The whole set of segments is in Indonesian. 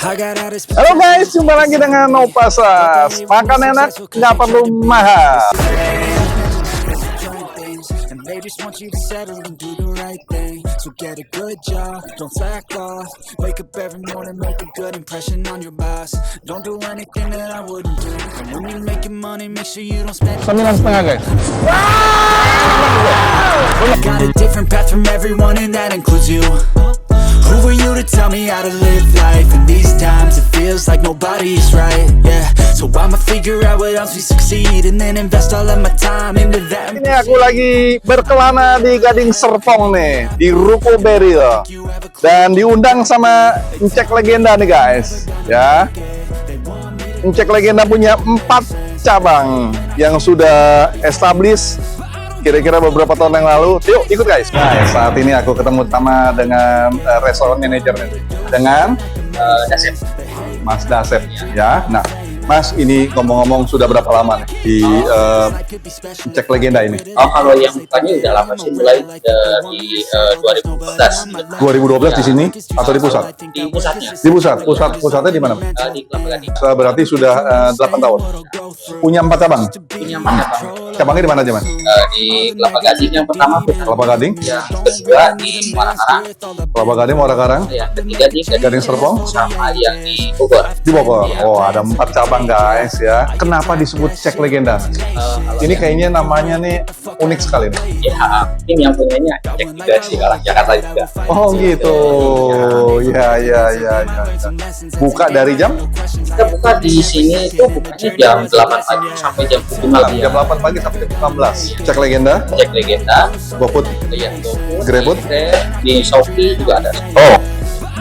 Halo guys, jumpa lagi dengan Opasas. Makan enak, nggak perlu mahal. They just want you to settle and do the right thing. So get a good job, don't slack off. Wake up every morning, make a good impression on your boss. Don't do anything that I wouldn't do. And when you're making money, make sure you don't spend it. 9,500 guys. Got a different path from everyone and that includes you. Who are you to tell me how to live life? In these times it feels like nobody is right, yeah. So I'ma figure out what else we succeed and then invest all of my time into that. Ini aku lagi berkelana di Gading Serpong nih, di Ruko Beril. Dan diundang sama Encek Legenda nih guys, ya. Encek Legenda punya 4 cabang yang sudah established kira-kira beberapa tahun yang lalu. Yuk ikut guys. Nah, saat ini aku ketemu sama dengan restoran manajernya, dengan Dasep. Mas Dasep, ya. Nah, Mas, ini ngomong-ngomong sudah berapa lama nih di Encek Legenda ini? Oh, kalau yang bukannya udah lama sih, mulai dari 2012. 2012 di sini atau di pusat? Di pusatnya. Di pusatnya di mana? Di Kelapa Gading. Berarti sudah 8 tahun. Punya 4 cabang. Punya mana bang? Cabangnya di mana aja, Mas? Di Kelapa Gading yang pertama. Kelapa Gading, Yang kedua di Muara Karang. Kelapa Gading, Muara Karang, Yang ketiga di Gading Serpong, sama yang di Bogor. di Bogor. Oh, ada 4 cabang guys ya. Kenapa disebut Cek Legenda? Ini kayaknya namanya nih unik sekali nih. Ya, ini yang punyanya Cek juga sih, kalau Jakarta juga. Oh gitu. Ya. Buka dari jam? Kita buka di sini itu bukanya jam 8 pagi sampai jam 7 malam. Jam 8 pagi sampai jam 16. Cek Legenda, Cek Legenda, GoFood, yang GrabFood, di Shopee juga ada. oh,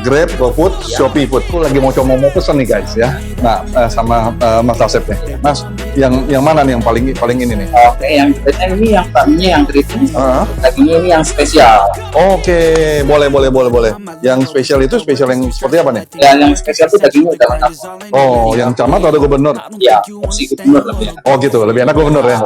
Grab, GoFood, Shopee Food. Aku lagi mau coba mau pesen nih guys ya. Nah, sama Mas Asep nih. Mas, yang mana nih yang paling ini nih? Oke, yang ini yang tadinya yang keriting, tadinya ini yang spesial. Oke, boleh. Yang spesial itu spesial yang seperti apa nih? Dan yang spesial itu dagingnya udah lengkap. Oh, yang camat atau gubernur? Ya, opsi gubernur lebih enak. Oh gitu, lebih enak gubernur ya.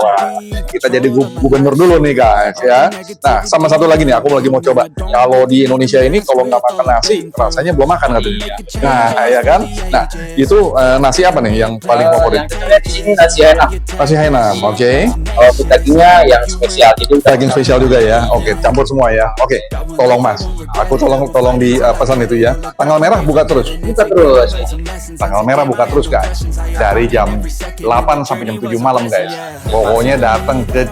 Kita jadi gubernur dulu nih guys ya. Nah, sama satu lagi nih, aku lagi mau coba. Kalau di Indonesia ini kalau nggak makan nasi, rasanya belum makan katanya. Nah, ya kan? Nah, itu nasi apa nih yang paling favorit? Yang kita lihat di sini nasi enak. Nasi Hainam, oke. Kalau dagingnya yang spesial, jadi Daging spesial juga ya. Oke, campur semua ya. Oke, tolong Mas. Aku tolong di pesan itu ya. Tanggal merah buka terus. buka terus. Tanggal merah buka terus guys. Dari jam 8 sampai jam 7 malam guys. Pokoknya datang ke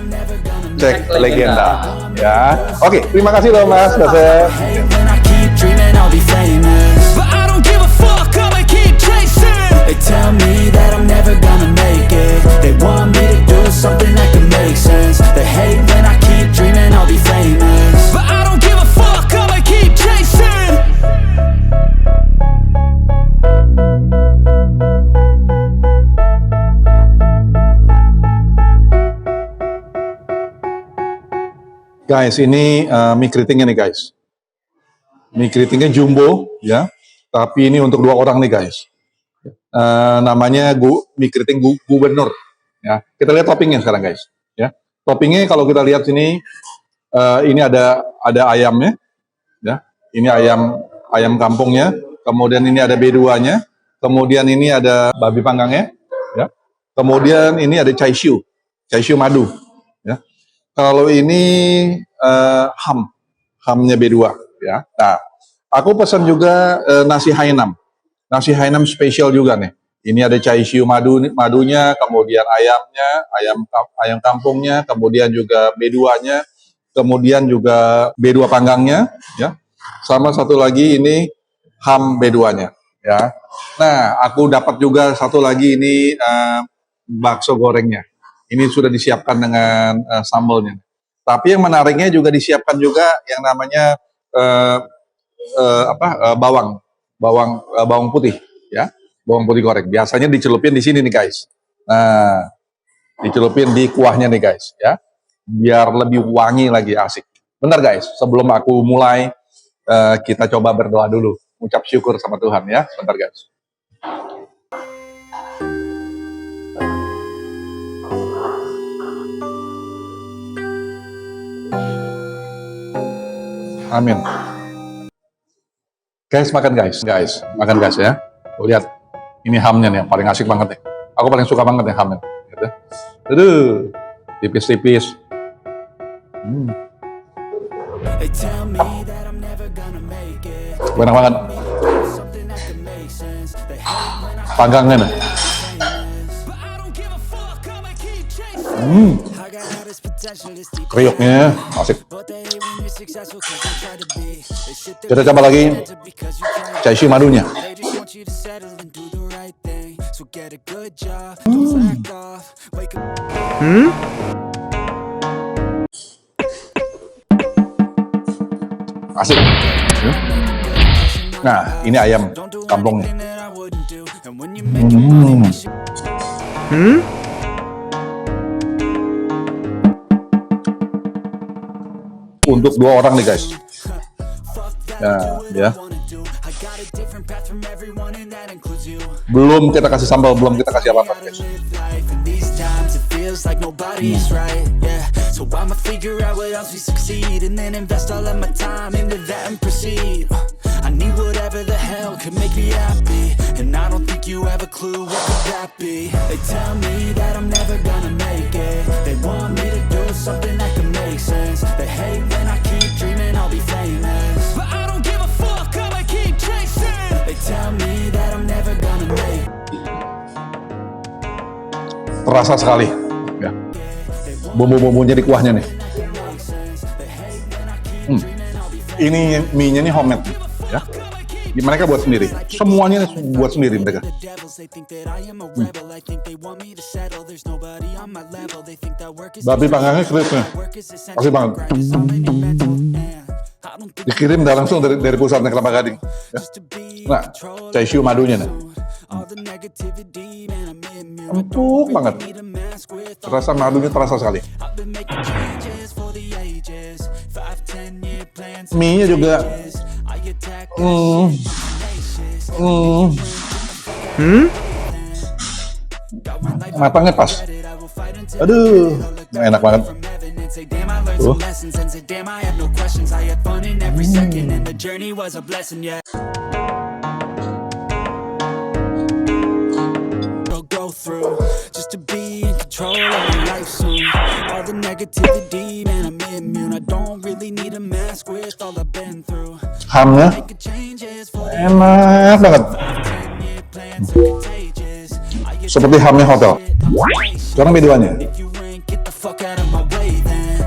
Cek Legenda ya. Oke, terima kasih loh Mas Dasep. When I keep dreaming I'll be famous, but I don't give a fuck, I'ma keep chasing. They tell me that I'm never gonna make it. They want me to do something that can make sense. They hate when I keep dreaming I'll be famous, but I don't give a fuck, I'ma keep chasing. Guys, ini mie keritingnya nih guys. Mie keritingnya jumbo ya. Tapi ini untuk 2 orang nih guys. Namanya mie keriting gubernur. Ya, kita lihat toppingnya sekarang guys. Ya, toppingnya kalau kita lihat sini, ini ada ayamnya. Ya, ini ayam kampungnya. Kemudian ini ada B2-nya. Kemudian ini ada babi panggangnya. Ya. Kemudian ini ada chai siu madu. Ya. Kalau ini hamnya B2 ya. Nah, aku pesan juga nasi Hainam. Nasi Hainam spesial juga nih. Ini ada chai siu madunya, kemudian ayamnya, ayam kampungnya, kemudian juga B2-nya, kemudian juga B2 panggangnya ya. Sama satu lagi ini ham B2-nya ya. Nah, aku dapat juga satu lagi ini bakso gorengnya. Ini sudah disiapkan dengan sambalnya. Tapi yang menariknya juga disiapkan juga yang namanya bawang putih, ya, bawang putih goreng. Biasanya dicelupin di sini nih guys. Nah, dicelupin di kuahnya nih guys, ya, biar lebih wangi lagi asik. Bentar guys, sebelum aku mulai kita coba berdoa dulu, ucap syukur sama Tuhan ya. Bentar guys. Amin. Guys, makan guys, makan guys ya. Tuh, lihat, ini hamnya nih yang paling asik banget nih. Aku paling suka banget nih hamnya. Gitu. Aduh, tipis-tipis. They tell me that I'm never gonna make it. Enak banget. Something that can make sense. They hate when I Pangangnya nih. famous. But I don't give a fuck, I'ma keep chasing. I got all this potential, this deep Kriuknya asik. but they hate when you're successful cause you try to be. They sit there Kita coba lagi because you try. cai madunya. They just want you to settle and do the right thing. So get a good job, don't slack off. Wake up. Asik. Nah, ini ayam Don't do kampungnya. anything that I wouldn't do. And when you make it money, make sure Untuk 2 orang nih guys. fuck that, Ya, do what ya. I wanna do. I got a different path from everyone and that includes you. Belum kita kasih sambal, belum kita kasih apa-apa Gotta guys. live life in these times, it feels like nobody's right, yeah. So I'ma figure out what else we succeed and then invest all of my time into that and proceed. I need whatever the hell could make me happy, and I don't think you have a clue what could that be. They tell me that I'm never gonna make it. They want me to do something that can make sense. They hate when I keep dreaming I'll be famous, but I don't give a fuck, I'ma keep chasing. They tell me that I'm never gonna make it. Terasa sekali. Ya. Bumbu-bumbunya di kuahnya nih. Ini mie-nya nih homemade. Ya. Mereka buat sendiri. Semuanya buat sendiri mereka. The devils, they think that I am a rebel. I think they want me to settle. There's nobody on my level. They think that work is Babi panggangnya crispnya. work is essential. Asik banget. Grind is all in your mental. And I don't think Dikirim langsung dari pusatnya Kelapa Gading. Ya. just to be in Nah, control cai siu madunya nih. all the negativity, man, I'm immune. I Empuk don't banget. really need a mask with all Rasa madunya terasa sekali. I've been making changes for the ages. 5, 10 year plans. Mie-nya juga I attack mm, tenacious. matangnya pas. I will fight until Aduh, enak banget. from heaven and say, damn, I learned some lessons and say, damn, I have no questions. I had fun in every second and the journey was a blessing, yeah. I'll go through just to be in control of my life soon. All the negativity, man, I'm immune. I don't really need a mask with all I've been through. Hamnya Making changes for the enak banget. 10-year plans are contagious. I get Seperti hamnya hotel. Sekarang bedanya. if you ain't get the fuck out of my way, then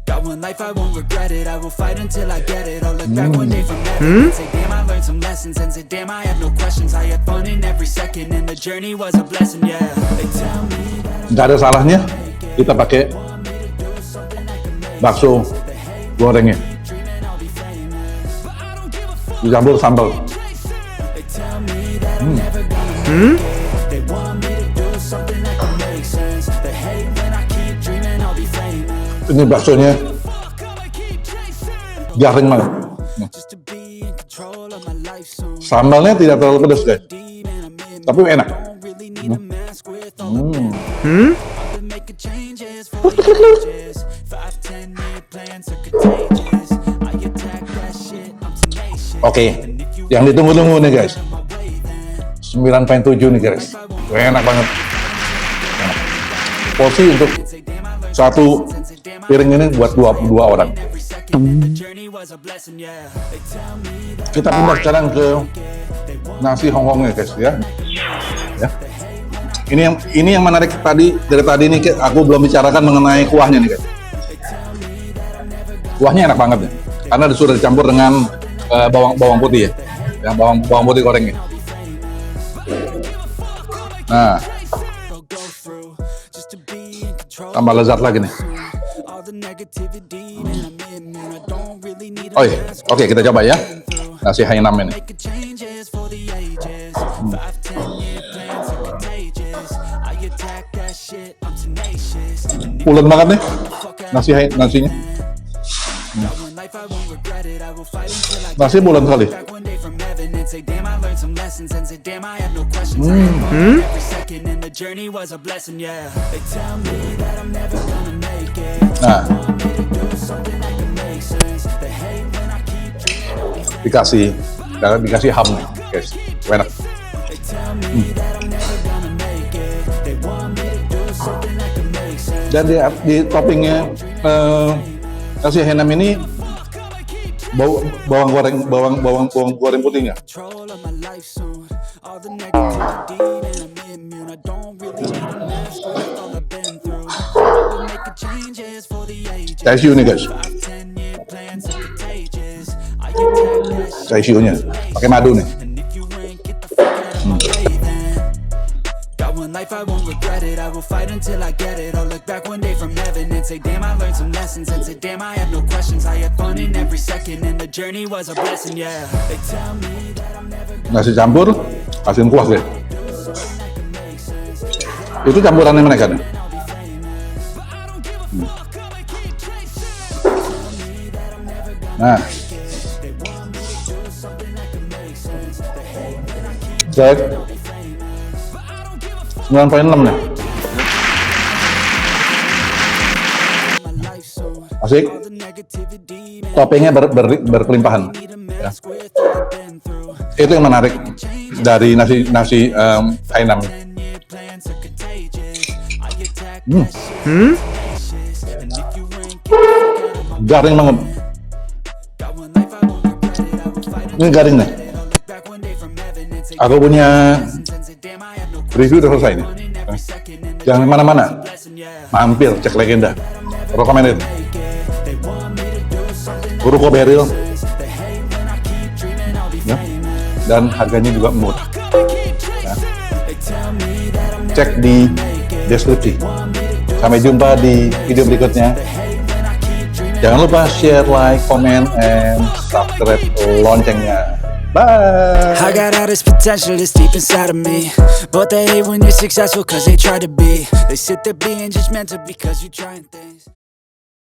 got one life, I won't regret it. I will fight until I get it. I'll look back one day from heaven and say, damn, I learned some lessons and say, damn, I have no questions. I had fun in every second and the journey was a blessing, yeah. They tell me that Nggak ada salahnya kita pakai bakso gorengnya. dreaming I'll be famous, but I don't give a fuck. Dicampur sambal. They tell me that I'm never gonna make it. They want me to do something that can make sense. They hate when I keep dreaming I'll be famous. Ini baksonya Fuck, I'ma keep chasing. garing banget. Just to be in control of my life soon. Sambalnya tidak terlalu pedas guys, Deep and I'm in. tapi enak. Don't really need a mask with all I've been making changes for the ages. 5, 10 year plans are contagious. I attack that shit, I'm tenacious. Oke, yang ditunggu-tunggu nih guys. My way then. 9,7 nih guys. Enak banget. Enak. Porsi untuk satu piring ini buat dua orang. Every second, the journey was a blessing, yeah. They tell me that Kita pindah sekarang ke nasi Hongkongnya guys ya. Ya. Ini yang menarik tadi dari tadi nih aku belum bicarakan mengenai kuahnya nih guys. Kuahnya enak banget ya. Karena sudah dicampur dengan bawang putih ya. Yang bawang putih gorengnya. Nah, I'll go through just to be in control. tambah lezat lagi nih. All the negativity, man, I'm immune. I don't really need a Oh iya, mask oke kita coba ya. Nasi Hainam ini. making changes for the ages. 5, 10 year plans are contagious. I attack that shit, I'm tenacious. Pulen banget nih nasinya. Got one life, I won't regret it. I will fight until I Nasi bulan sekali. back one day from heaven and say, damn, I learned some lessons and say, damn, I have no questions. I had fun every second and the journey was a blessing, yeah. They tell me that I'm never gonna make it. Nah, Want me to do something that can make sense. They hate when I keep dreaming. dikasih ham nih guys. Enak. tell me that I'm never gonna make it. They want me to do something that can make sense. Dan di toppingnya nasi Hainam ini bawang goreng putihnya. Control of my life soon. All the negativity, man, I'm immune. I don't really need a mask with all I've been through. We're making changes for the ages. Saya siu nih guys, 5-10 year plans are contagious. I attack that shit. saya siunya pakai madu nih. And if you ain't get the fuck out of my way then. Got one life, I won't regret it. I will fight until I get it. I'll look back one day from heaven and say, damn, I learned some lessons. And say, damn, I have no questions. I had fun in every second, and the journey was a blessing, yeah. They tell me that I'm never gonna Nasi campur, kasihin kuah deh. make sense. Itu campurannya mereka nih. I'll be famous. But I don't give a fuck, I'ma keep chasing. Tell me that I'm never gonna Nah, They want me to do something that can make sense. They hate when I keep cek be famous. But I don't give a fuck, 9,6 nih. my life soon. Asik. All the negativity, man, Toppingnya berkelimpahan. need a mask with all I've been through. Itu yang menarik dari nasi Hainam. 10-year plans are contagious. I attack that shit. And if you ain't get the fuck out of my Garing banget. got one life, I won't regret it. I will fight Ini garing nih. it. I'll look back one day from heaven and say, Aku punya and say, damn, I have no review udah selesai nih. fun in every second, and the Jangan kemana-mana. lesson, yeah. Mampir cek legenda. Recommended. Make it. They want me to do something that Guruko Beril they hate when I keep dreaming I'll be famous. dan harganya juga murah. Come and keep chasing. They tell me that I'm never Cek di deskripsi. Sampai jumpa di video berikutnya. hate when I keep dreaming. Jangan lupa share, like, comment, and subscribe loncengnya. Bye. I got all this potential that's deep inside of me, but they hate when you're successful cause they try to be. They sit there being judgmental because you're trying things.